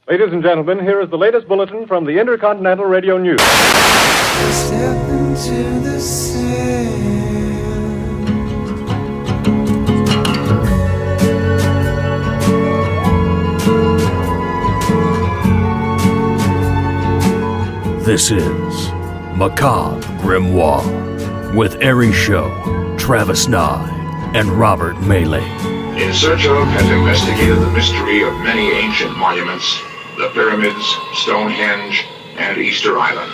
Ladies and gentlemen, here is the latest bulletin from the Intercontinental Radio News. Step into the sand. This is Macabre Grimoire with Ari Show, Travis Nye, and Robert Maley. In Search of has investigated the mystery of many ancient monuments, the pyramids, Stonehenge, and Easter Island.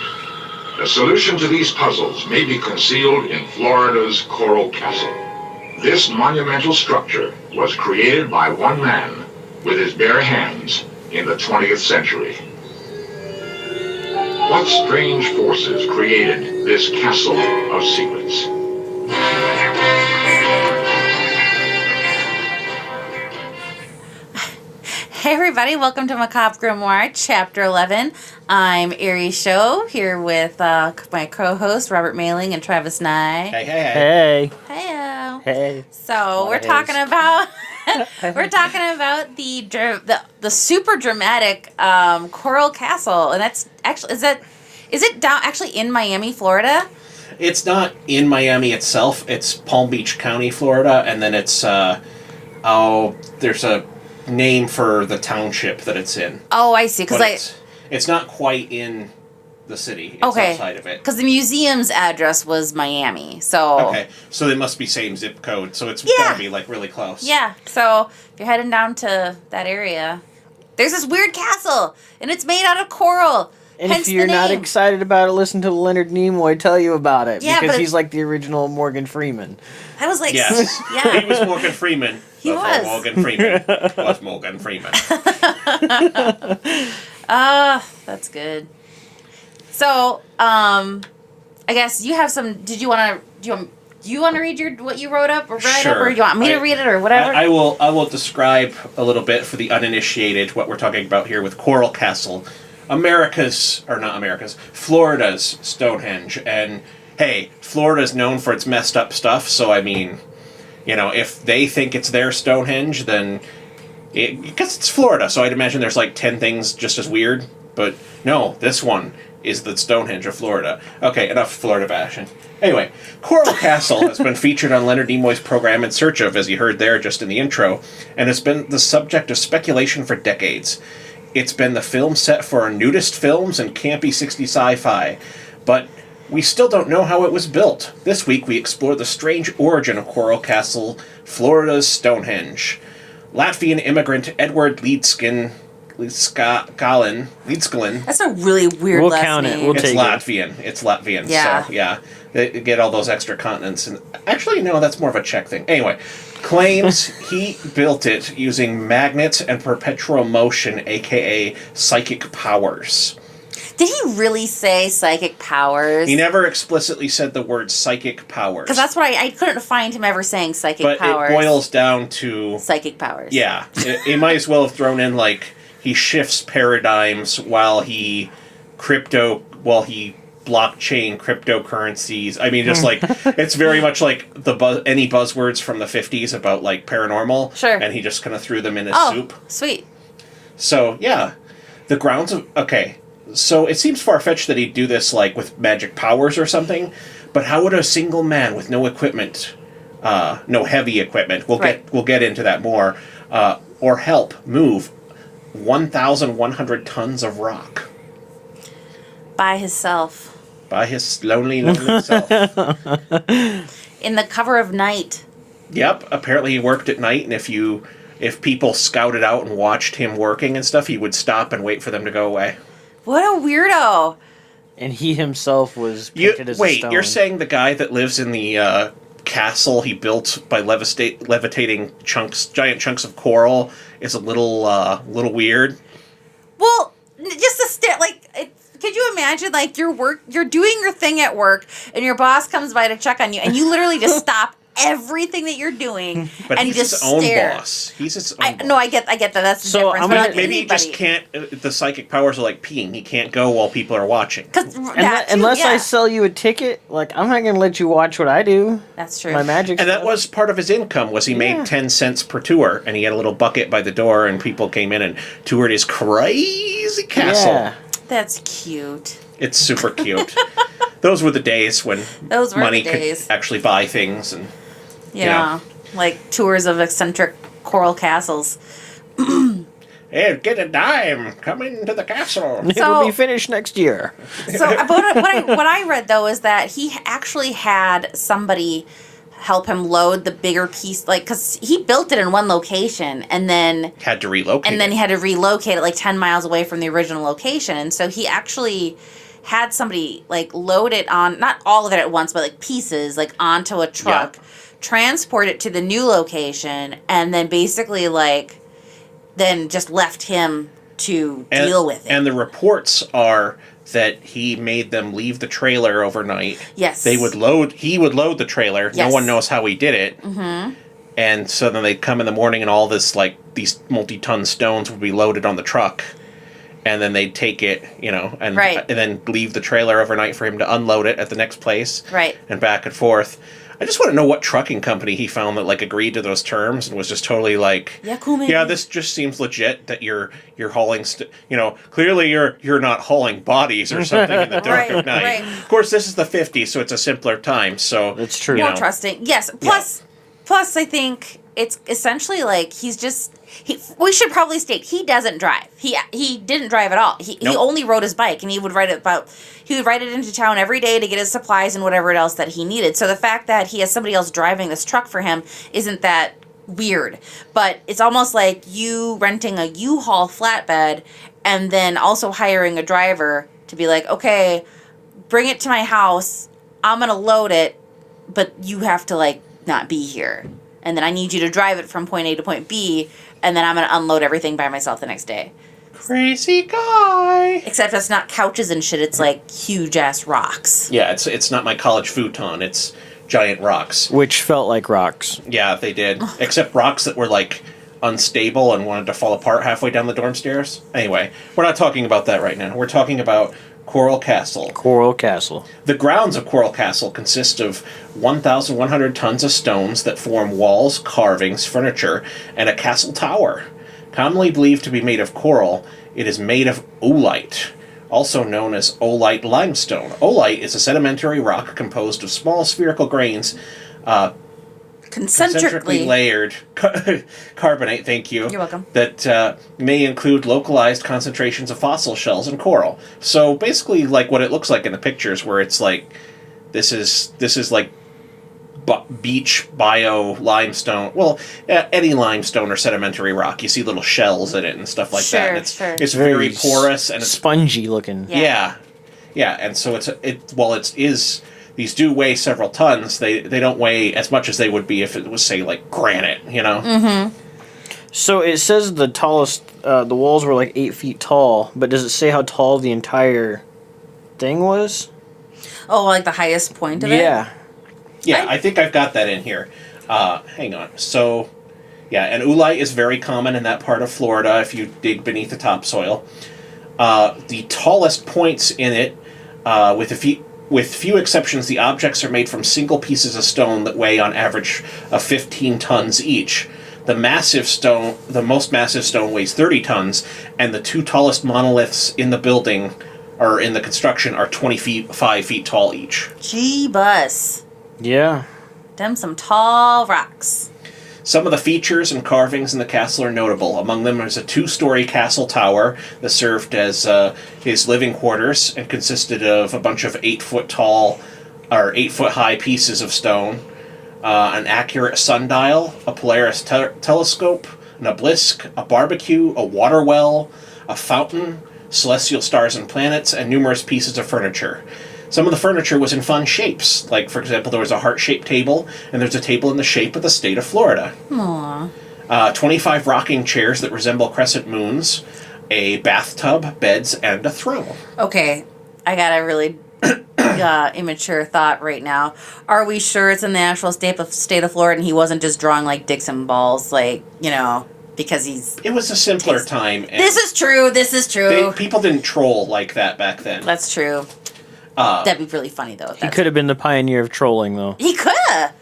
The solution to these puzzles may be concealed in Florida's Coral Castle. This monumental structure was created by one man with his bare hands in the 20th century. What strange forces created this castle of secrets? Hey everybody, welcome to Macabre Grimoire, Chapter 11. I'm Ari Show, here with my co-host Robert Mailing and Travis Nye. Hey. Heyo. Hey. So we're talking about the super dramatic Coral Castle, and that's actually is it down actually in Miami, Florida? It's not in Miami itself. It's Palm Beach County, Florida, and then it's there's a name for the township that it's in. Oh, I see. Because it's not quite in the city. It's outside of it. Because the museum's address was Miami, so okay, so they must be same zip code. So it's gotta be like really close. Yeah. So if you're heading down to that area, there's this weird castle, and it's made out of coral. And hence if you're the not name. excited about it, listen to Leonard Nimoy tell you about it. Yeah, because but he's like the original Morgan Freeman. I was like, yes, yeah. He was Morgan Freeman. He before was. Morgan Freeman was Morgan Freeman. That's good. So, I guess you have some. Do you want to read what you wrote up or write up, or do you want me to read it or whatever? I will describe a little bit for the uninitiated what we're talking about here with Coral Castle, Florida's Stonehenge, and hey, Florida's known for its messed up stuff. So I mean, you know, if they think it's their Stonehenge, then because it's Florida, so I'd imagine there's like 10 things just as weird. But no, this one is the Stonehenge of Florida. Okay, enough Florida bashing. Anyway, Coral Castle has been featured on Leonard Nimoy's program In Search of, as you heard there just in the intro, and has been the subject of speculation for decades. It's been the film set for nudist films and campy 60s sci-fi, but we still don't know how it was built. This week we explore the strange origin of Coral Castle, Florida's Stonehenge. Latvian immigrant Edward Leedskalin. That's a really weird We'll last count it. name. We'll It's take Latvian. It's Latvian. Yeah. So, yeah. They get all those extra continents. And actually, no, that's more of a Czech thing. Anyway, claims he built it using magnets and perpetual motion, a.k.a. psychic powers. Did he really say psychic powers? He never explicitly said the word psychic powers. Because that's what I couldn't find him ever saying psychic powers. But it boils down to psychic powers. Yeah. It might as well have thrown in, like, he shifts paradigms while he blockchain cryptocurrencies. I mean, just like, it's very much like any buzzwords from the 50s about, like, paranormal. Sure. And he just kind of threw them in his soup. Sweet. So, yeah. The grounds of... Okay. So, it seems far-fetched that he'd do this, like, with magic powers or something. But how would a single man with no equipment, no heavy equipment, we'll get into that more, or help move 1,100 tons of rock? By himself. By his lonely self. In the cover of night. Yep, apparently he worked at night, and if people scouted out and watched him working and stuff, he would stop and wait for them to go away. What a weirdo. And he himself was painted as a stone. Wait, you're saying the guy that lives in the castle he built by levitating giant chunks of coral is a little weird? Well, just a could you imagine, like, you're doing your thing at work, and your boss comes by to check on you, and you literally just stop everything that you're doing, but and he's you just his own stare. boss. He's his own boss. No, I get that. That's the So, difference. I'm But gonna- like Maybe he just anybody- can't. The psychic powers are like peeing. He can't go while people are watching. 'Cause that too, Unless I yeah. sell you a ticket, like, I'm not going to let you watch what I do. That's true. My magic And that stuff. was part of his income. Was he made 10 cents per tour, and he had a little bucket by the door, and people came in and toured his crazy castle. Yeah. That's cute. It's super cute. Those were the days when Those were money the days. could actually buy things, and Yeah, like tours of eccentric coral castles. hey, get a dime, come into the castle. It'll be finished next year. So, but what I read though is that he actually had somebody help him load the bigger piece, like because he built it in one location and then Had to relocate. and then he had to relocate it like 10 miles away from the original location, and so he actually had somebody like load it on, not all of it at once, but like pieces, like onto a truck, transport it to the new location, and then basically like then just left him to deal with it. And the reports are that he made them leave the trailer overnight. Yes. He would load the trailer. Yes. No one knows how he did it. Mm-hmm. And so then they'd come in the morning and all this, like, these multi-ton stones would be loaded on the truck. And then they'd take it, and then leave the trailer overnight for him to unload it at the next place. Right. And back and forth. I just want to know what trucking company he found that, like, agreed to those terms and was just totally like, Yeah, cool, man. yeah, this just seems legit that you're hauling, clearly you're not hauling bodies or something in the dark of night. Right. Of course, this is the 50s, so it's a simpler time. So That's true. More trusting. Yes. Plus, I think it's essentially like we should probably state he doesn't drive. He didn't drive at all. He only rode his bike, and he would ride it into town every day to get his supplies and whatever else that he needed. So the fact that he has somebody else driving this truck for him isn't that weird. But it's almost like you renting a U-Haul flatbed and then also hiring a driver to be like, okay, bring it to my house. I'm going to load it, but you have to like not be here. And then I need you to drive it from point A to point B, and then I'm going to unload everything by myself the next day. crazy guy. Except it's not couches and shit, it's like huge-ass rocks. Yeah, it's not my college futon. It's giant rocks. Which felt like rocks. Yeah, they did. Except rocks that were, like, unstable and wanted to fall apart halfway down the dorm stairs. Anyway, we're not talking about that right now. We're talking about Coral Castle. Coral Castle. The grounds of Coral Castle consist of 1,100 tons of stones that form walls, carvings, furniture, and a castle tower. Commonly believed to be made of coral, it is made of oolite, also known as Oolite limestone. Oolite is a sedimentary rock composed of small spherical grains, concentrically layered carbonate, thank you. You're welcome. That may include localized concentrations of fossil shells and coral. So basically, like what it looks like in the pictures, where it's like this is like beach bio limestone. Well, any limestone or sedimentary rock, you see little shells in it and stuff like that. And it's very porous and it's spongy looking. Yeah, and so these do weigh several tons. They don't weigh as much as they would be if it was, say, like granite, Mm-hmm. So it says the tallest, the walls were like 8 feet tall, but does it say how tall the entire thing was? Oh, like the highest point of it? Yeah. Yeah, I think I've got that in here. Hang on. So, yeah, and oolite is very common in that part of Florida if you dig beneath the topsoil. The tallest points in it, with few exceptions, the objects are made from single pieces of stone that weigh on average 15 tons each. The most massive stone weighs 30 tons, and the two tallest monoliths in the building, or in the construction, are 5 feet tall each. Gee-bus. Yeah. Them some tall rocks. Some of the features and carvings in the castle are notable. Among them is a 2-story castle tower that served as his living quarters and consisted of a bunch of 8-foot tall or 8-foot high pieces of stone, an accurate sundial, a Polaris telescope, an obelisk, a barbecue, a water well, a fountain, celestial stars and planets, and numerous pieces of furniture. Some of the furniture was in fun shapes. Like, for example, there was a heart-shaped table, and there's a table in the shape of the state of Florida. Aww. 25 rocking chairs that resemble crescent moons, a bathtub, beds, and a throne. Okay, I gotta really immature thought right now. Are we sure it's in the actual state of Florida and he wasn't just drawing like dicks and balls, like, you know, because he's... It was a simpler time. And this is true. People didn't troll like that back then. That's true. That'd be really funny, though. He could have been the pioneer of trolling, though. He could have.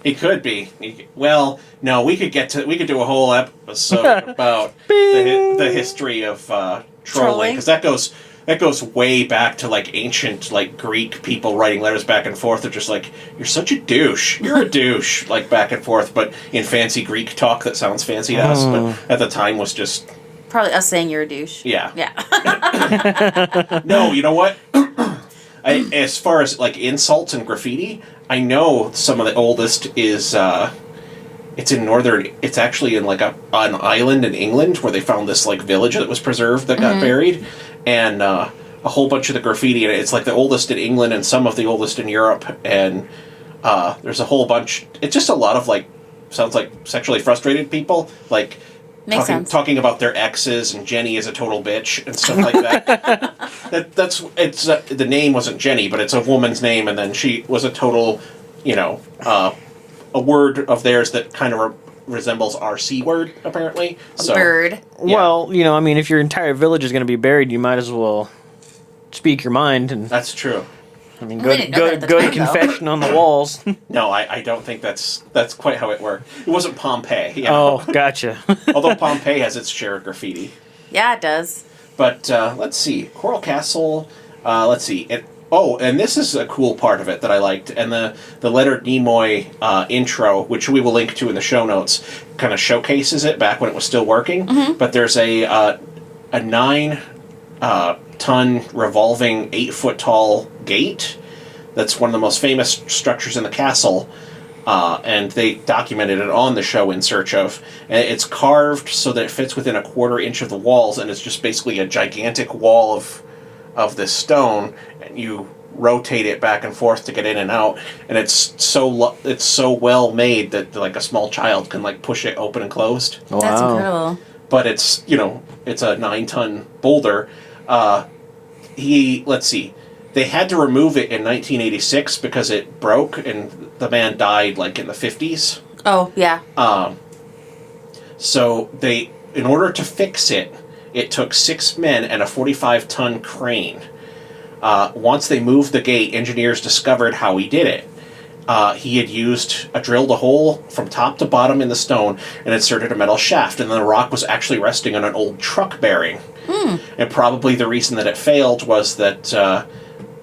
He could be. Well, no, we could do a whole episode about the history of trolling, because that goes way back to like ancient like Greek people writing letters back and forth. They're just like, "You're such a douche. You're a douche," like back and forth, but in fancy Greek talk that sounds fancy to us, but at the time was just probably us saying you're a douche. Yeah. Yeah. No, you know what? As far as like insults and graffiti, I know some of the oldest is it's actually in like an island in England where they found this like village that was preserved that got buried, and a whole bunch of the graffiti in it. It's like the oldest in England and some of the oldest in Europe, and there's a whole bunch. It's just a lot of like, sounds like sexually frustrated people, like talking about their exes, and Jenny is a total bitch and stuff like that. The name wasn't Jenny, but it's a woman's name, and then she was a total, you know, a word of theirs that kind of resembles our C word, apparently. So, bird. Yeah. Well, you know, I mean, if your entire village is going to be buried, you might as well speak your mind. And that's true. I mean, go to confession on the walls. No, I don't think that's quite how it worked. It wasn't Pompeii. You know? Oh, gotcha. Although Pompeii has its share of graffiti. Yeah, it does. But let's see. Coral Castle, let's see. And this is a cool part of it that I liked. And the Leonard Nimoy intro, which we will link to in the show notes, kind of showcases it back when it was still working. Mm-hmm. But there's a 9-ton revolving 8-foot-tall gate that's one of the most famous structures in the castle. And they documented it on the show In Search Of. And it's carved so that it fits within a 1/4 inch of the walls, and it's just basically a gigantic wall of this stone, and you rotate it back and forth to get in and out, and it's so well made that like a small child can like push it open and closed. Wow. That's incredible. But it's, you know, it's a 9-ton boulder. Let's see. They had to remove it in 1986 because it broke, and the man died like in the 50s. Oh, yeah. So in order to fix it, it took 6 men and a 45-ton crane. Once they moved the gate, engineers discovered how he did it. He had drilled a hole from top to bottom in the stone and inserted a metal shaft, and then the rock was actually resting on an old truck bearing. And probably the reason that it failed was that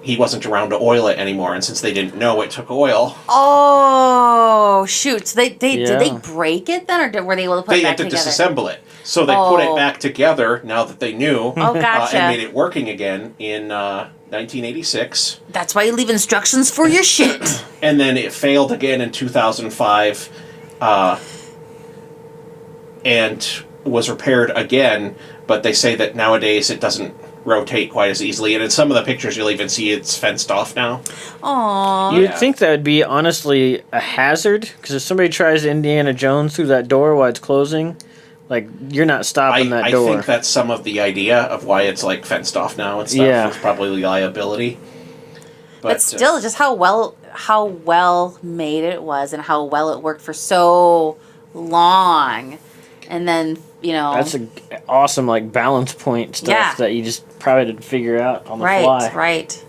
he wasn't around to oil it anymore, and since they didn't know it took oil. Oh, shoot. So did they break it then, or were they able to put it back together? They had to disassemble it. So they put it back together now that they knew. Oh, gotcha. And made it working again in 1986. That's why you leave instructions for your shit. And then it failed again in 2005 and was repaired again, but they say that nowadays it doesn't rotate quite as easily, and in some of the pictures you'll even see it's fenced off now. Aww. You'd think that would be honestly a hazard, because if somebody tries to Indiana Jones through that door while it's closing, like, you're not stopping that door. I think that's some of the idea of why it's like fenced off now and stuff. Yeah. It's probably liability. But still, just how well made it was and how well it worked for so long. And then, you know... That's an awesome, like, balance point stuff that you just probably didn't figure out on the fly. Right.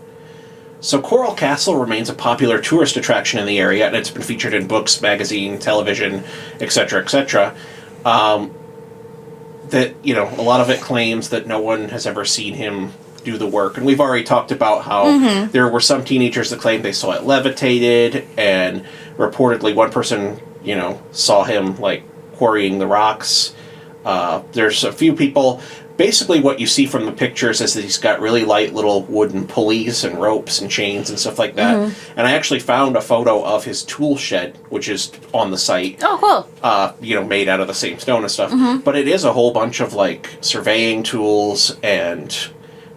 So Coral Castle remains a popular tourist attraction in the area, and it's been featured in books, magazine, television, etc., etc. That, you know, a lot of it claims that no one has ever seen him do the work. And we've already talked about how there were some teenagers that claimed they saw it levitated, and reportedly one person, you know, saw him, like, quarrying the rocks. There's a few people. Basically what you see from the pictures is that he's got really light little wooden pulleys and ropes and chains and stuff like that. And I actually found a photo of his tool shed, which is on the site. Oh, cool. You know, made out of the same stone and stuff. But it is a whole bunch of, like, surveying tools and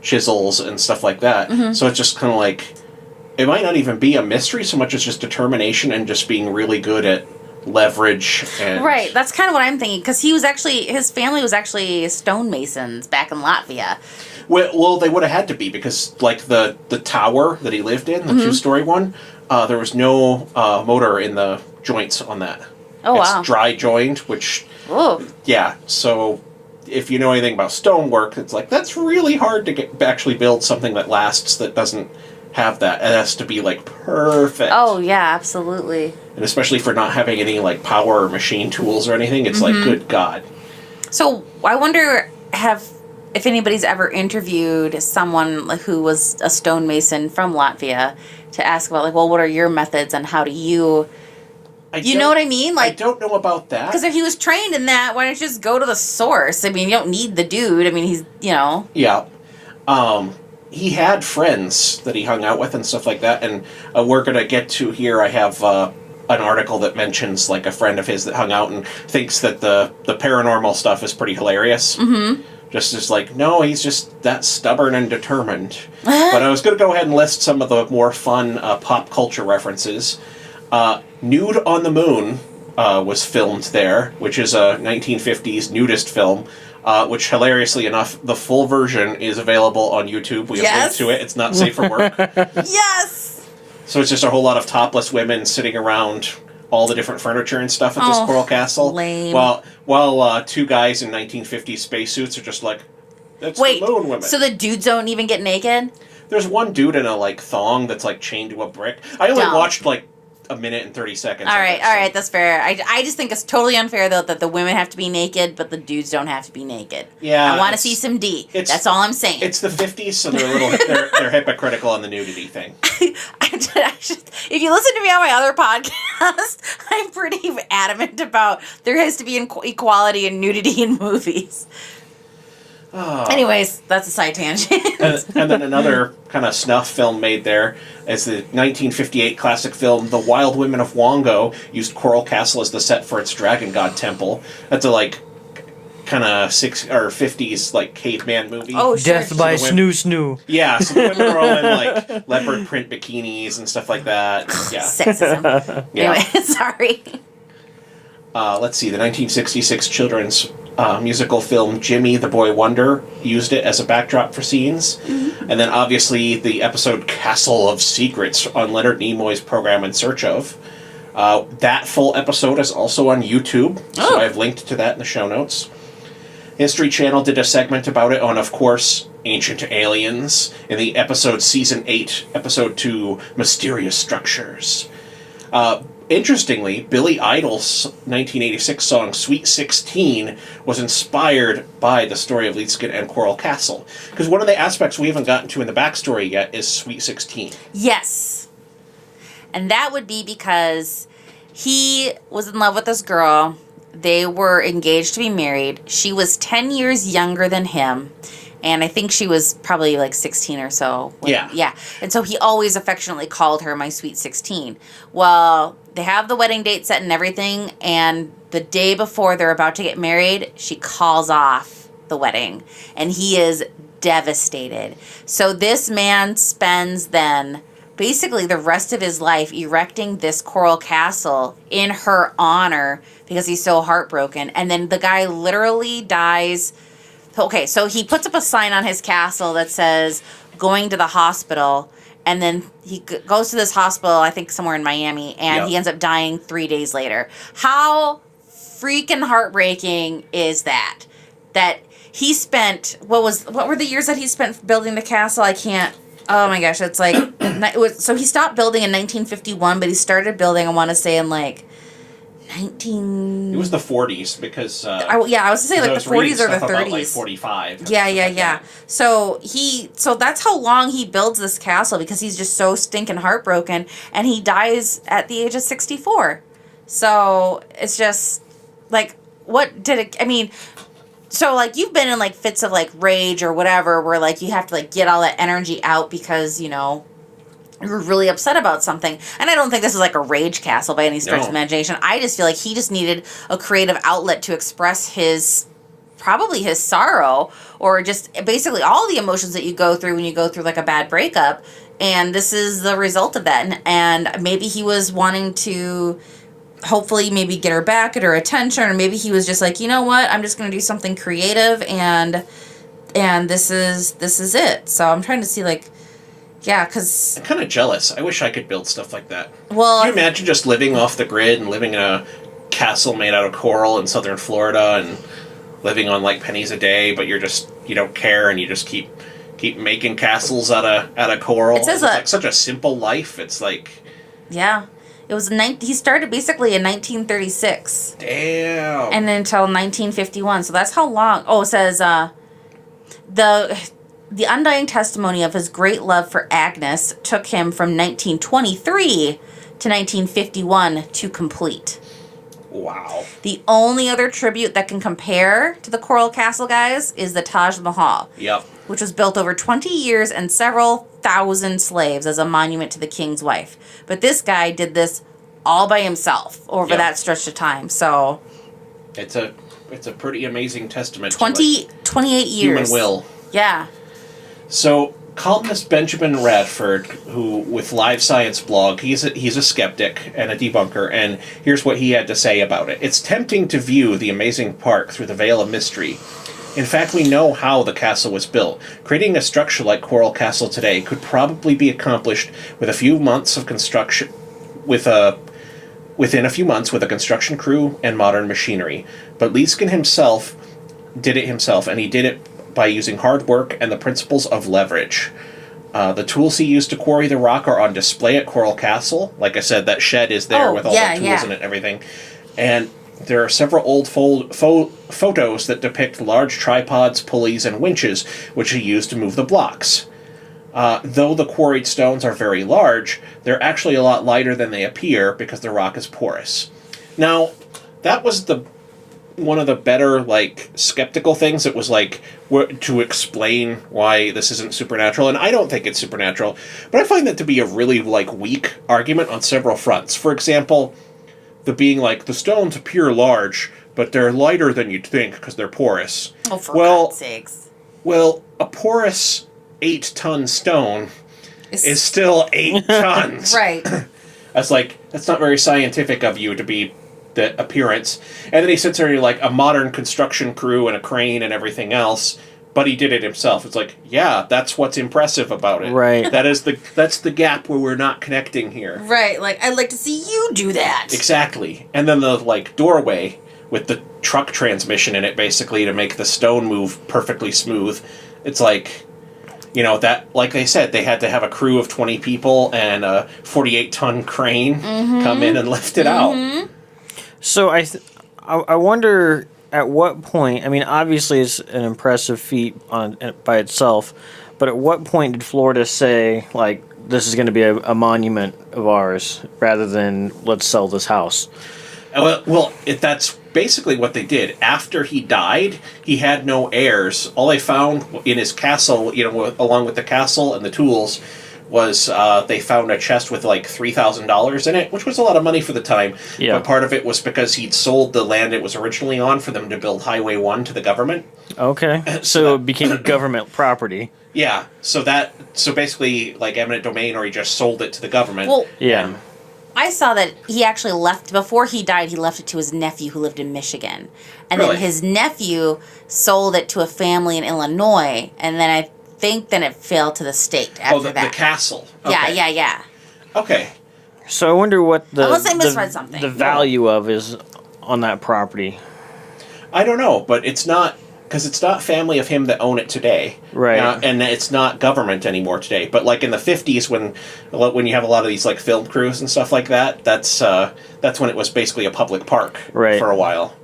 chisels and stuff like that. So it's just kind of like, it might not even be a mystery so much as just determination and just being really good at leverage and Right, that's kind of what I'm thinking, because his family was actually stonemasons back in Latvia. Well, they would have had to be, because like the tower that he lived in, the 2-story one, there was no motor in the joints on that. Oh, it's wow. dry joined, which Oh, yeah. So if you know anything about stonework, it's like that's really hard to actually build something that lasts that doesn't have that. It has to be like perfect. oh yeah, absolutely. And especially for not having any like power or machine tools or anything, it's like good God. So I wonder if anybody's ever interviewed someone who was a stonemason from Latvia to ask about, like, well, what are your methods and how do you... You know what I mean? Like, I don't know about that. because if he was trained in that, why don't you just go to the source? I mean, you don't need the dude. I mean, he's, Yeah. He had friends that he hung out with and stuff like that, and we're going to get to here. I have an article that mentions, like, a friend of his that hung out and thinks that the paranormal stuff is pretty hilarious. Mm-hmm. Just like, no, he's just that stubborn and determined. But I was going to go ahead and list some of the more fun pop culture references. Nude on the Moon was filmed there, which is a 1950s nudist film, which, hilariously enough, the full version is available on YouTube. We have linked to it. It's not safe for work. Yes! So it's just a whole lot of topless women sitting around all the different furniture and stuff at this coral castle. Lame. While two guys in 1950s spacesuits are just like, that's the moon women. So the dudes don't even get naked? There's one dude in a, like, thong that's, like, chained to a brick. I only watched, like, a minute and 30 seconds. All right, that's fair. I just think it's totally unfair, though, that the women have to be naked, but the dudes don't have to be naked. Yeah. I want to see some D. That's all I'm saying. It's the 50s, so they're a little they're hypocritical on the nudity thing. If you listen to me on my other podcast, I'm pretty adamant about there has to be equality and nudity in movies. Oh. Anyways, that's a side tangent. and then another kind of snuff film made there is the 1958 classic film The Wild Women of Wongo used Coral Castle as the set for its dragon god temple. That's a like kind of 60s or 50s like caveman movie. Oh, sure. Death by Snoo Snoo. Yeah, so the women are all in like leopard print bikinis and stuff like that. Yeah. Sexism. Yeah. Anyway, sorry. Let's see, the 1966 children's musical film Jimmy the Boy Wonder used it as a backdrop for scenes. Mm-hmm. And then obviously the episode Castle of Secrets on Leonard Nimoy's program In Search Of. That full episode is also on YouTube, so I've linked to that in the show notes. History Channel did a segment about it on, of course, Ancient Aliens in the episode Season 8, Episode 2, Mysterious Structures. Interestingly, Billy Idol's 1986 song Sweet 16 was inspired by the story of Leedskin and Coral Castle. Because one of the aspects we haven't gotten to in the backstory yet is Sweet 16. Yes. And that would be because he was in love with this girl. They were engaged to be married. She was 10 years younger than him. And I think she was probably like 16 or so. Yeah. And so he always affectionately called her my Sweet 16. Well, they have the wedding date set and everything. And the day before they're about to get married, she calls off the wedding. And he is devastated. So this man spends then basically the rest of his life erecting this coral castle in her honor because he's so heartbroken. And then the guy literally dies. Okay, so he puts up a sign on his castle that says, going to the hospital, and then he goes to this hospital, I think somewhere in Miami, and he ends up dying 3 days later. How freaking heartbreaking is that? That he spent, what were the years that he spent building the castle? I can't, oh my gosh, it's like, so he stopped building in 1951, but he started building, I want to say, in like, It was the 40s because I was gonna say like the 40s or the 30s. About, like 45. Yeah. So that's how long he builds this castle because he's just so stinking heartbroken, and he dies at the age of 64. So it's just like, what did it? I mean, so like you've been in like fits of like rage or whatever, where like you have to like get all that energy out because you're really upset about something. And I don't think this is like a rage castle by any stretch of imagination. I just feel like he just needed a creative outlet to express probably his sorrow, or just basically all the emotions that you go through when you go through like a bad breakup. And this is the result of that. And maybe he was wanting to hopefully maybe get her back, get her attention, or maybe he was just like, you know what, I'm just going to do something creative, and this is it. So I'm trying to see, like, yeah, because... I'm kind of jealous. I wish I could build stuff like that. Well... Can you imagine just living off the grid and living in a castle made out of coral in southern Florida and living on, like, pennies a day, but you don't care, and you just keep making castles out of coral? It says it's like such a simple life. It's like... Yeah. It was... He started basically in 1936. Damn. And then until 1951. So that's how long... Oh, it says... The undying testimony of his great love for Agnes took him from 1923 to 1951 to complete. Wow. The only other tribute that can compare to the Coral Castle, guys, is the Taj Mahal. Yep. Which was built over 20 years and several thousand slaves as a monument to the king's wife. But this guy did this all by himself over that stretch of time. So it's a pretty amazing testament 28 years. Human will. Yeah. So, columnist Benjamin Radford, who with Live Science blog, he's a skeptic and a debunker, and here's what he had to say about it. It's tempting to view the amazing park through the veil of mystery. In fact, we know how the castle was built. Creating a structure like Coral Castle today could probably be accomplished with a few months of construction, within a few months with a construction crew and modern machinery. But Leeskin himself did it himself, and he did it by using hard work and the principles of leverage. The tools he used to quarry the rock are on display at Coral Castle. Like I said, that shed is there with all the tools in it and everything. And there are several old photos that depict large tripods, pulleys, and winches, which he used to move the blocks. Though the quarried stones are very large, they're actually a lot lighter than they appear because the rock is porous. Now, that was one of the better, like, skeptical things. It was like to explain why this isn't supernatural, and I don't think it's supernatural, but I find that to be a really, like, weak argument on several fronts. For example, the being like, the stones appear large, but they're lighter than you'd think because they're porous. Oh, for God's sakes. Well, a porous 8-ton stone is still 8 tons. Right. That's not very scientific of you to be the appearance. And then he sits there and you're like, a modern construction crew and a crane and everything else, but he did it himself. It's like, yeah, that's what's impressive about it. Right. That's the gap where we're not connecting here. Right, like, I'd like to see you do that. Exactly. And then the, like, doorway with the truck transmission in it, basically, to make the stone move perfectly smooth. It's like, you know, that, like they said, they had to have a crew of 20 people and a 48-ton crane come in and lift it out. So I wonder at what point, I mean, obviously it's an impressive feat by itself, but at what point did Florida say, like, this is going to be a monument of ours rather than let's sell this house? Well, that's basically what they did. After he died, he had no heirs. All they found in his castle, you know, along with the castle and the tools, was they found a chest with like $3,000 in it, which was a lot of money for the time. Yeah. But part of it was because he'd sold the land it was originally on for them to build Highway 1 to the government. Okay. So it became government property. Yeah. So basically, like, eminent domain, or he just sold it to the government. Well, Yeah. I saw that he actually left, before he died, he left it to his nephew who lived in Michigan. And Really? then his nephew sold it to a family in Illinois, and then I think then it fell to the state after that. The castle. Yeah, Okay. yeah. Okay. So I wonder what Unless I misread something. the value of is on that property. I don't know, but it's not, because it's not family of him that own it today. Right. And it's not government anymore today. But like in the 50s, when you have a lot of these like film crews and stuff like that, that's when it was basically a public park for a while.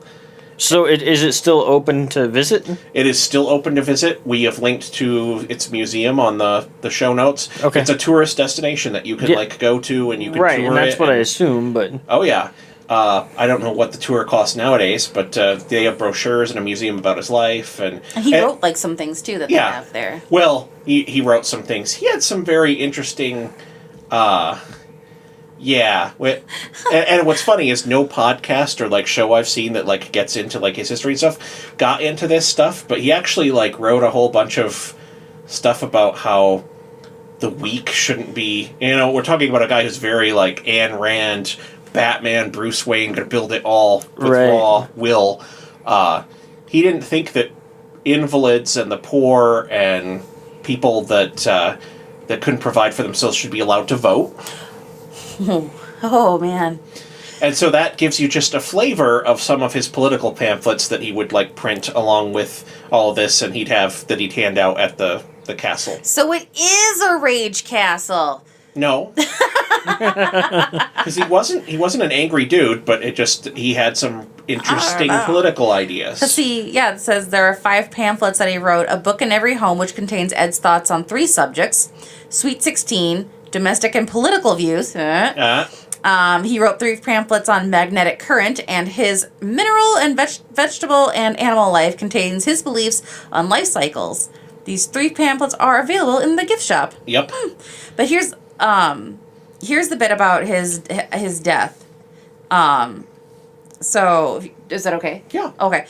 So is it still open to visit? It is still open to visit. We have linked to its museum on the show notes. Okay. It's a tourist destination that you can like go to and you can tour it. Right, and that's what I assume, but... Oh, yeah. I don't know what the tour costs nowadays, but they have brochures and a museum about his life. And he wrote like some things too that they have there. Well, he wrote some things. He had some very interesting... Yeah, and what's funny is no podcast or like show I've seen that like gets into like his history and stuff got into this stuff, but he actually like wrote a whole bunch of stuff about how the weak shouldn't be. You know, we're talking about a guy who's very like Ayn Rand, Batman, Bruce Wayne, going to build it all with Right. raw will. He didn't think that invalids and the poor and people that couldn't provide for themselves should be allowed to vote. Oh, man. And so that gives you just a flavor of some of his political pamphlets that he would like print along with all of this, and he'd hand out at the castle. So it is a rage castle. No, because he wasn't an angry dude, but he had some interesting political ideas. Let's see, yeah, it says there are 5 pamphlets that he wrote. A book in every home, which contains Ed's thoughts on 3 subjects: Sweet 16, domestic and political views. He wrote 3 pamphlets on magnetic current, and his mineral and vegetable and animal life contains his beliefs on life cycles. These 3 pamphlets are available in the gift shop. Yep. But here's the bit about his death. So, is that okay? Yeah. Okay.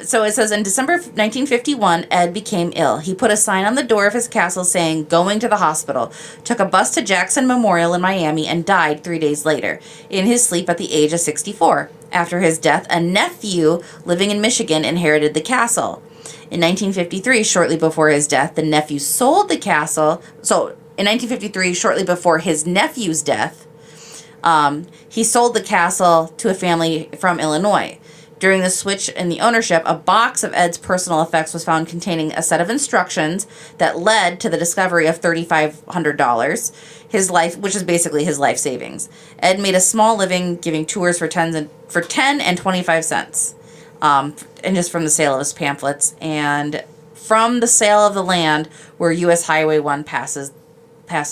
So it says, in December of 1951, Ed became ill. He put a sign on the door of his castle saying, "Going to the hospital," took a bus to Jackson Memorial in Miami, and died 3 days later, in his sleep at the age of 64. After his death, a nephew living in Michigan inherited the castle. In 1953, shortly before his death, the nephew sold the castle. So, in 1953, shortly before his nephew's death, he sold the castle to a family from Illinois. During the switch in the ownership, a box of Ed's personal effects was found containing a set of instructions that led to the discovery of $3,500, which is basically his life savings. Ed made a small living giving tours for 10 and 25 cents, and just from the sale of his pamphlets and from the sale of the land where U.S. Highway 1 passes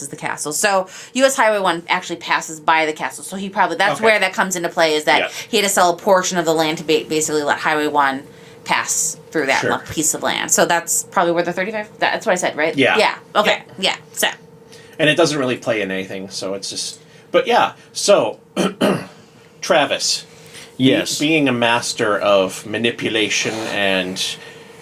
the castle. So U.S. Highway 1 actually passes by the castle. So that's where that comes into play, is that he had to sell a portion of the land to basically let Highway 1 pass through that piece of land. So that's probably where the 35... That's what I said, right? Yeah. Yeah. Okay. Yeah. So. And it doesn't really play in anything, so it's just... But yeah, so... Travis. Yes. Being a master of manipulation and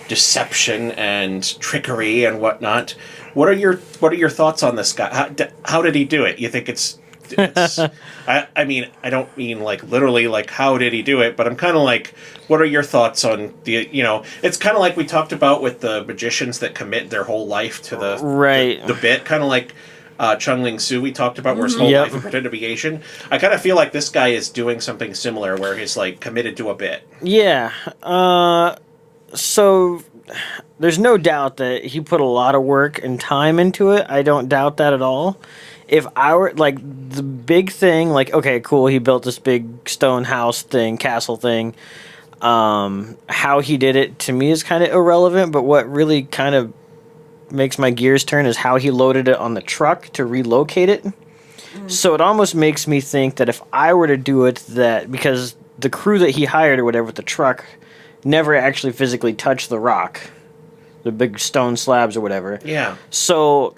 deception and trickery and whatnot, what are your thoughts on this guy? How did he do it? You think it's I mean, I don't mean like literally like how did he do it, but I'm kind of like, what are your thoughts on the, it's kind of like we talked about with the magicians that commit their whole life to the bit, kind of like Chung Ling Soo we talked about, where his whole life he pretended to be Asian. I kind of feel like this guy is doing something similar, where he's like committed to a bit. Yeah. So there's no doubt that he put a lot of work and time into it. I don't doubt that at all. If I were, like, the big thing, like, okay, cool, he built this big stone house thing, castle thing. How he did it, to me, is kind of irrelevant, but what really kind of makes my gears turn is how he loaded it on the truck to relocate it. So it almost makes me think that if I were to do it, because the crew that he hired or whatever with the truck never actually physically touched the rock, the big stone slabs or whatever. Yeah. So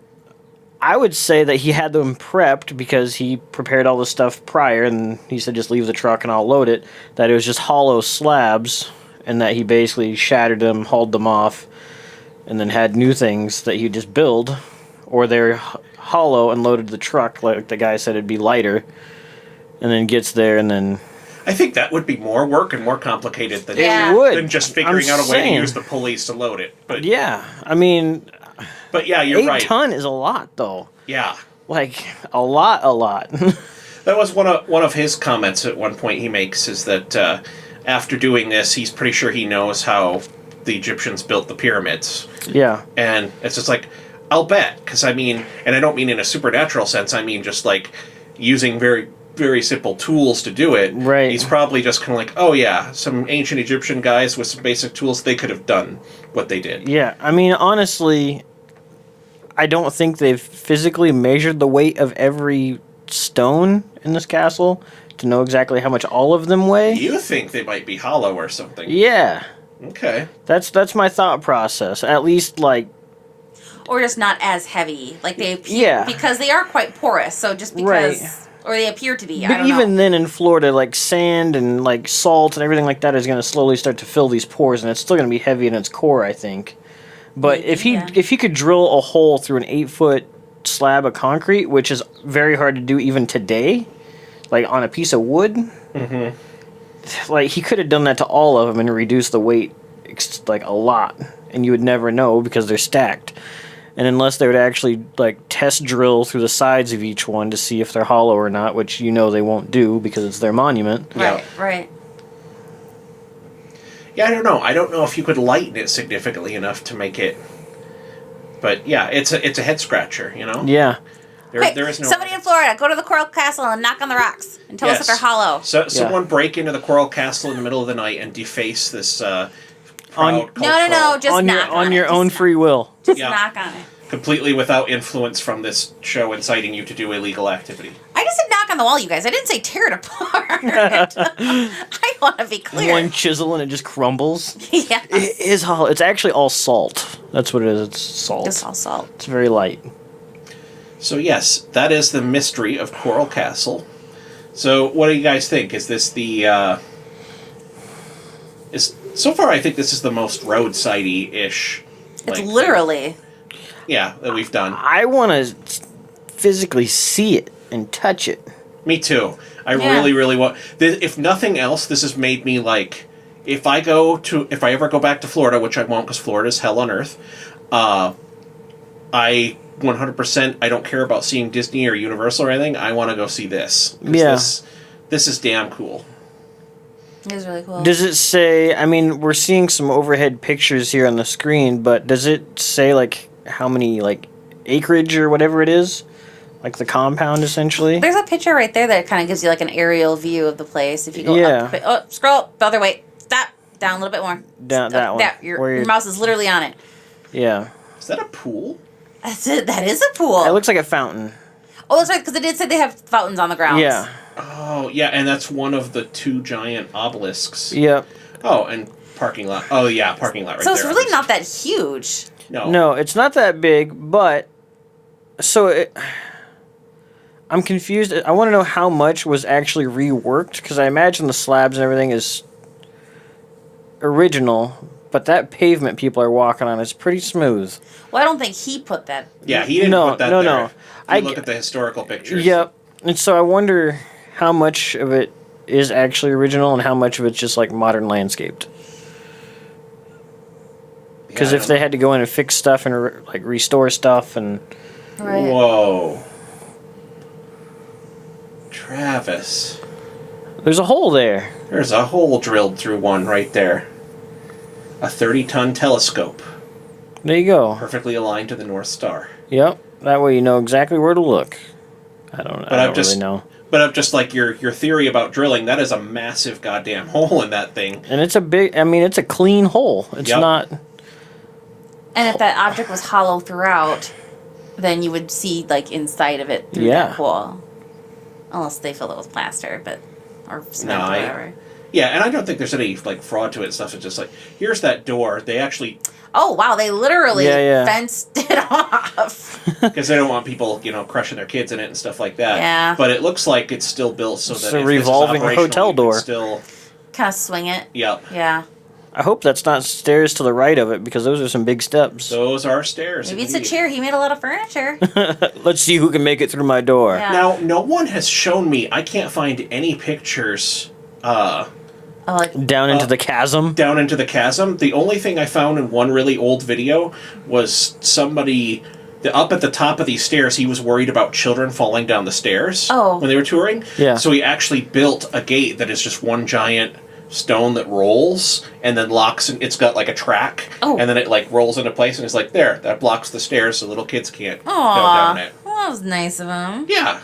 I would say that he had them prepped because he prepared all the stuff prior, and he said just leave the truck and I'll load it, that it was just hollow slabs, and that he basically shattered them, hauled them off, and then had new things that he'd just build, or they're hollow and loaded the truck, like the guy said it'd be lighter, and then gets there and then... I think that would be more work and more complicated than, than just figuring out a way to use the pulleys to load it. But yeah, I mean... But yeah, you're right. 8 ton is a lot, though. Yeah. Like, a lot. That was one of his comments at one point he makes, is that after doing this, he's pretty sure he knows how the Egyptians built the pyramids. Yeah. And it's just like, I'll bet. Because I mean, and I don't mean in a supernatural sense, I mean just like using very, very simple tools to do it. Right. He's probably just kind of like, oh yeah, some ancient Egyptian guys with some basic tools, they could have done what they did. Yeah, I mean, honestly, I don't think they've physically measured the weight of every stone in this castle to know exactly how much all of them weigh. You think they might be hollow or something? Yeah. Okay. That's my thought process. At least, like... Or just not as heavy. Like, they appear... Because they are quite porous, so just because... Right. Or they appear to be. But even then in Florida, like sand and like salt and everything like that is going to slowly start to fill these pores, and it's still going to be heavy in its core, I think. But if he could drill a hole through an 8-foot slab of concrete, which is very hard to do even today, like on a piece of wood. Mm-hmm. Like he could have done that to all of them and reduced the weight like a lot, and you would never know because they're stacked. And unless they would actually like test drill through the sides of each one to see if they're hollow or not, which you know they won't do because it's their monument. Right. Yeah, I don't know. I don't know if you could lighten it significantly enough to make it. But yeah, it's a head scratcher, you know. Yeah. There is no. Somebody in Florida, go to the Coral Castle and knock on the rocks and tell us if they're hollow. So someone break into the Coral Castle in the middle of the night and deface this. No, just knock on your own free will. Just knock on it. Completely without influence from this show inciting you to do illegal activity. I just said knock on the wall, you guys. I didn't say tear it apart. I want to be clear. One chisel and it just crumbles. Yeah. It is hollow. It's actually all salt. That's what it is. It's salt. It's all salt. It's very light. So yes, that is the mystery of Coral Castle. So what do you guys think? Is this the... So far, I think this is the most roadside-y-ish. It's literally... Yeah, that we've done. I want to physically see it and touch it. Me too. I really, really want... If nothing else, this has made me like... If I ever go back to Florida, which I won't because Florida's hell on earth, I 100%, I don't care about seeing Disney or Universal or anything. I want to go see this. Yeah. This is damn cool. It is really cool. Does it say... I mean, we're seeing some overhead pictures here on the screen, but does it say, like... how many, like, acreage or whatever it is? Like the compound, essentially? There's a picture right there that kind of gives you, like, an aerial view of the place. If you go up... scroll the other way. Stop. Down a little bit more. Down that one. Your mouse is literally on it. Yeah. Is that a pool? That is a pool. It looks like a fountain. Oh, that's right, because it did say they have fountains on the grounds. Yeah. Oh, yeah, and that's one of the 2 giant obelisks. Yep. Oh, and parking lot. Oh, yeah, parking lot right so there. So it's really not that huge. No, it's not that big, but... So, I'm confused. I want to know how much was actually reworked, because I imagine the slabs and everything is original, but that pavement people are walking on is pretty smooth. Well, I don't think he put that. Yeah, he didn't put that there. No. If you look at the historical pictures. Yep. And so I wonder how much of it is actually original and how much of it's just, like, modern landscaped. Because if they had to go in and fix stuff and like restore stuff and... Right. Whoa. Travis. There's a hole there. There's a hole drilled through one right there. A 30-ton telescope. There you go. Perfectly aligned to the North Star. Yep. That way you know exactly where to look. I don't really know. But I'm just like your theory about drilling, that is a massive goddamn hole in that thing. And it's a big... I mean, it's a clean hole. It's not... And if that object was hollow throughout, then you would see, like, inside of it through that hole. Unless they filled it with plaster, or cement or whatever. Yeah, and I don't think there's any, like, fraud to it and stuff. It's just like, here's that door. They actually... Oh, wow, they literally fenced it off. Because they don't want people, crushing their kids in it and stuff like that. Yeah. But it looks like it's still built so that it's a revolving hotel door. Still... Kind of swing it. Yep. Yeah. I hope that's not stairs to the right of it, because those are some big steps. Those are stairs. Maybe it's a chair. He made a lot of furniture. Let's see who can make it through my door. Yeah. Now, no one has shown me, I can't find any pictures down into the chasm? Down into the chasm. The only thing I found in one really old video was somebody... Up at the top of these stairs, he was worried about children falling down the stairs when they were touring. Yeah. So he actually built a gate that is just one giant... stone that rolls and then locks, and it's got like a track, and then it like rolls into place, and it's like that blocks the stairs so little kids can't go down it. Well, that was nice of him. Yeah,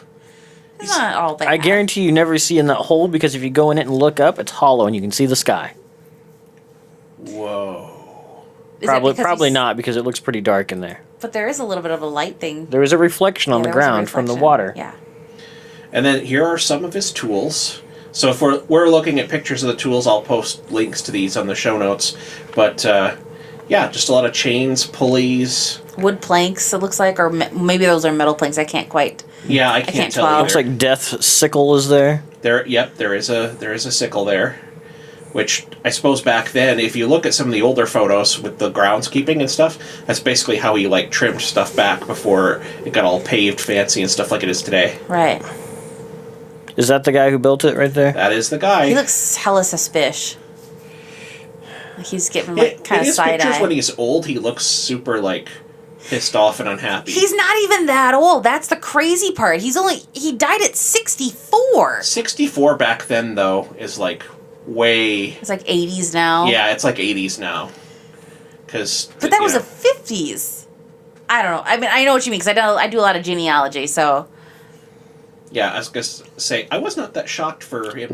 it's not all bad. I guarantee you never see in that hole, because if you go in it and look up, it's hollow and you can see the sky. Whoa. Probably not, because it looks pretty dark in there. But there is a little bit of a light thing. There is a reflection on the ground from the water. Yeah. And then here are some of his tools. So if we're looking at pictures of the tools, I'll post links to these on the show notes. But, just a lot of chains, pulleys. Wood planks, it looks like, or maybe those are metal planks. I can't quite... Yeah, I can't tell. It looks like Death's sickle is there. There is a sickle there. Which, I suppose back then, if you look at some of the older photos with the groundskeeping and stuff, that's basically how he, like, trimmed stuff back before it got all paved fancy and stuff like it is today. Right. Is that the guy who built it right there? That is the guy. He looks hella suspicious. Like he's giving like kind of side pictures eye. when he's old, he looks super like pissed off and unhappy. He's not even that old. That's the crazy part. He died at 64. 64 back then though is like way. It's like 80s now. Yeah, it's like 80s now. But that was the 50s. I don't know. I mean, I know what you mean because I do a lot of genealogy, so. Yeah, I was gonna say I was not that shocked for him.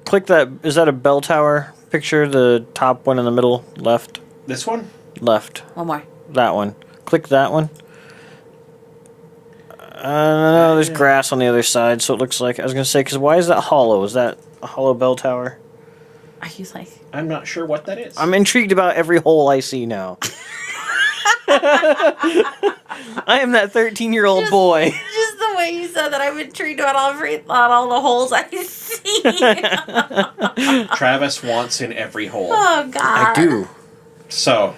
Click that? Is that a bell tower picture? The top one in the middle, left. This one? Left. One more. That one. Click that one. No, there's grass on the other side, so it looks like I was gonna say. Because why is that hollow? Is that a hollow bell tower? Are you like? I'm not sure what that is. I'm intrigued about every hole I see now. I am that 13-year-old boy. Just the way you said that, I'm intrigued about all the holes I see. Travis wants in every hole. Oh God. I do. So,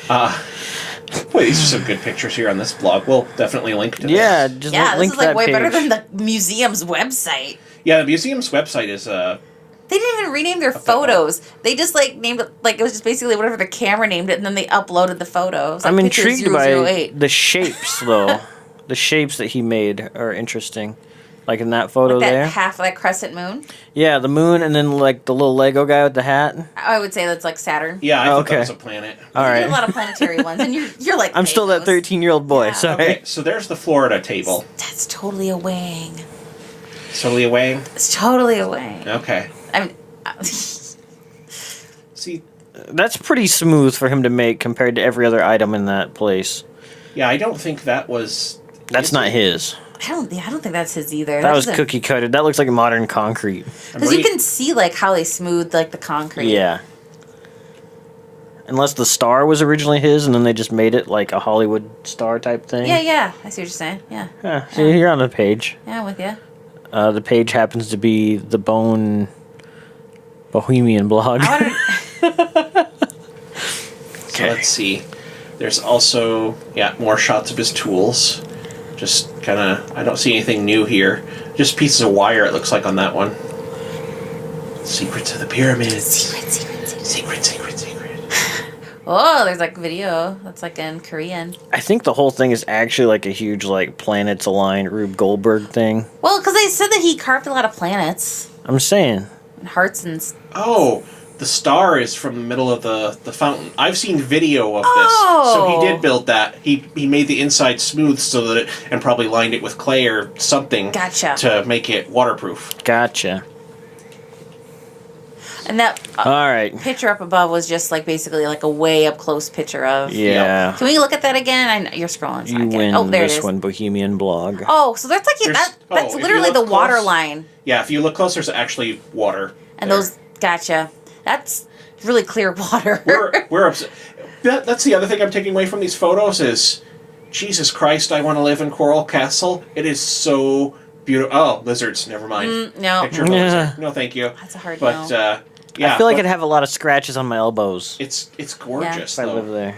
boy, these are some good pictures here on this blog. We'll definitely link to this. Yeah, just Yeah, this link is like that way page. better than the museum's website. Yeah, the museum's website is They didn't even rename their photos. They just like named it like it was just basically whatever the camera named it, and then they uploaded the photos. Like I'm picture intrigued by 008. the shapes, though. The shapes that he made are interesting. Like in that photo Like that there. half of that crescent moon. Yeah, the moon, and then like the little Lego guy with the hat. I would say that's like Saturn. yeah. I thought Okay. that was a planet. All There's right. a lot of planetary ones, and you're like. I'm still that Pagos. 13-year-old boy. Yeah. Sorry. Okay, so there's the Florida table. That's totally a wang. Totally away. It's totally a wang. Okay. I mean. See, That's pretty smooth for him to make compared to every other item in that place. yeah, I don't think that was. That's not his. I don't think that's his either. That was cookie cutted. That looks like modern concrete. Because you can see like how they smoothed like the concrete. Yeah. Unless the star was originally his, and then they just made it like a Hollywood star type thing. Yeah. I see what you're saying. Yeah. Yeah. See, you're on the page. Yeah, I'm with you. The page happens to be the Bone Bohemian blog. So let's see. There's also more shots of his tools. Just kind of, I don't see anything new here. Just pieces of wire. It looks like on that one. Secrets of the pyramids. Secret. Oh, there's like video that's like in Korean. I think the whole thing is actually like a huge like planets aligned Rube Goldberg thing. Well, because they said that he carved a lot of planets I'm saying. and hearts and. Oh, the star is from the middle of the fountain. I've seen video of this. Oh. So he did build that. He made the inside smooth so that and probably lined it with clay or something. Gotcha. To make it waterproof. Gotcha. And that All right. picture up above was just like basically like a way up close picture of. Yeah. Can we look at that again? I know you're scrolling. So I You get it. win Oh, there it this is. one, Bohemian blog. Oh, so that's like There's- that's if you literally look the water close- line, Yeah, if you look closer, it's actually water. and there. those. Gotcha. That's really clear water. We're upset. That's the other thing I'm taking away from these photos is, Jesus Christ, I want to live in Coral Castle. It is so beautiful. Oh, lizards. Never mind. no. Picture of a Yeah. lizard. No, thank you. That's a hard But no. yeah, I feel like but I'd have a lot of scratches on my elbows it's gorgeous. if I though. live there.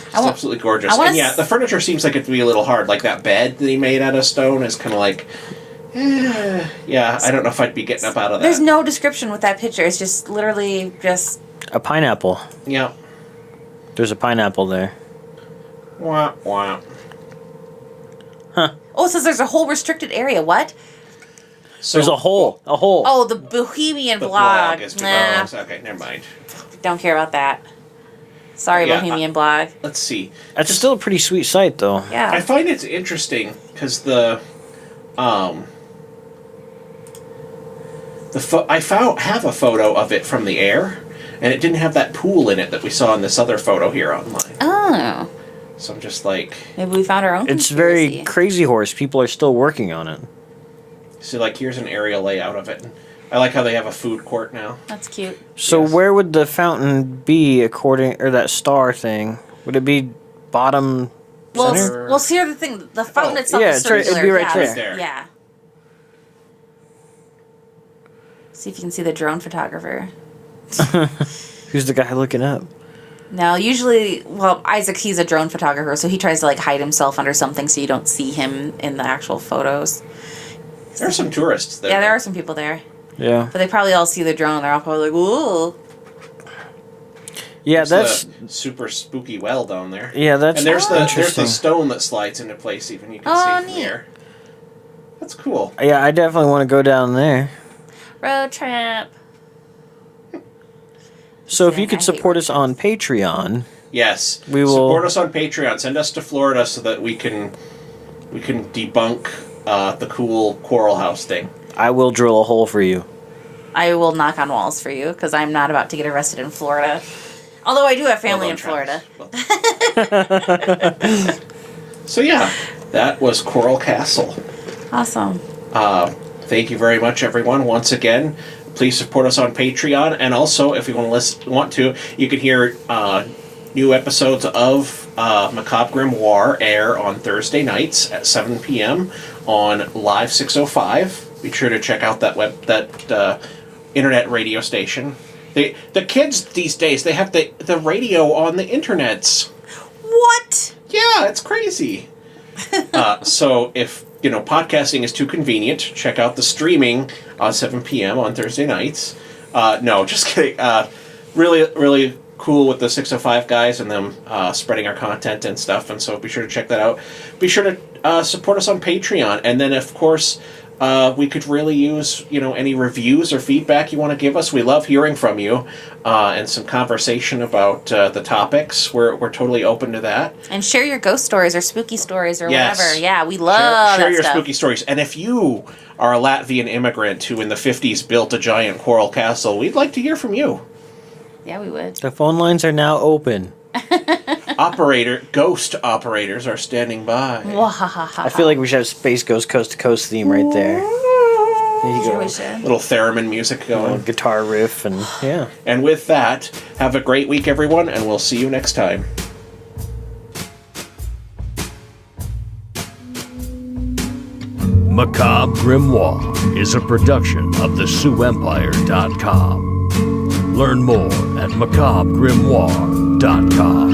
It's want- absolutely gorgeous. I wanna And yeah, the furniture seems like it'd be a little hard. Like that bed that he made out of stone is kind of like, yeah, I don't know if I'd be getting up out of that. There's no description with that picture. It's just literally just. A pineapple. Yeah. There's a pineapple there. Wah, wah. Oh, it says there's a whole restricted area. What? So, There's a hole. A hole. Oh, the Bohemian The blog. blog is Nah, okay, never mind. don't care about that. Sorry, Yeah, Bohemian blog. Let's see. That's still a pretty sweet site, though. Yeah. I find it's interesting because have a photo of it from the air, and it didn't have that pool in it that we saw in this other photo here online. Oh, So I'm just like, maybe we found our own. It's very conspiracy. Crazy Horse. People are still working on it. see, like here's an aerial layout of it. I like how they have a food court now. That's cute. So Yes. where would the fountain be or that star thing? Would it be bottom Well, center? well, see, here's the thing. The fountain Oh, itself yeah, is it's right- it'd circular. be right yeah, there. Yeah. See if you can see the drone photographer. Who's the guy looking up? Now, usually, well, Isaac, he's a drone photographer, so he tries to like hide himself under something so you don't see him in the actual photos. There's some tourists there. Yeah, there are some people there. Yeah. But they probably all see the drone. They're all probably like, "Ooh." Yeah, There's that's the super spooky well down there. yeah, that's And there's the interesting. stone that slides into place. Even you can Oh, see from neat. here. That's cool. Yeah, I definitely want to go down there. Road trip. So if you I could hate support road us on Patreon, Yes, We will- support us on Patreon. Send us to Florida so that we can debunk the cool Coral House thing. I will drill a hole for you. I will knock on walls for you because I'm not about to get arrested in Florida. Although I do have family Well in done, Florida. Travis. So yeah, that was Coral Castle. Awesome. Thank you very much, everyone. Once again, please support us on Patreon, and also if you want to, you can hear new episodes of Macabre Grimoire air on Thursday nights at 7 p.m. on Live 605. Be sure to check out that internet radio station. The kids these days, they have the radio on the internets. What? Yeah, it's crazy. So if podcasting is too convenient, check out the streaming on 7 p.m. on Thursday nights. No, just kidding. Really, really cool with the 605 guys and them spreading our content and stuff. And so be sure to check that out. Be sure to support us on Patreon. And then, of course, we could really use any reviews or feedback you want to give us. We love hearing from you and some conversation about the topics. We're totally open to that. And share your ghost stories or spooky stories or Yes. whatever. Yeah, we love Share that your stuff. spooky stories. And if you are a Latvian immigrant who in the 50s built a giant coral castle, we'd like to hear from you. Yeah, we would. The phone lines are now open. Ghost operators are standing by. I feel like we should have Space Ghost Coast to Coast theme right there. There you Sure go. we should. Little theremin music going. Guitar riff and yeah. And with that, have a great week, everyone, and we'll see you next time. Macabre Grimoire is a production of theSiouxEmpire.com. Learn more at macabregrimoire.com.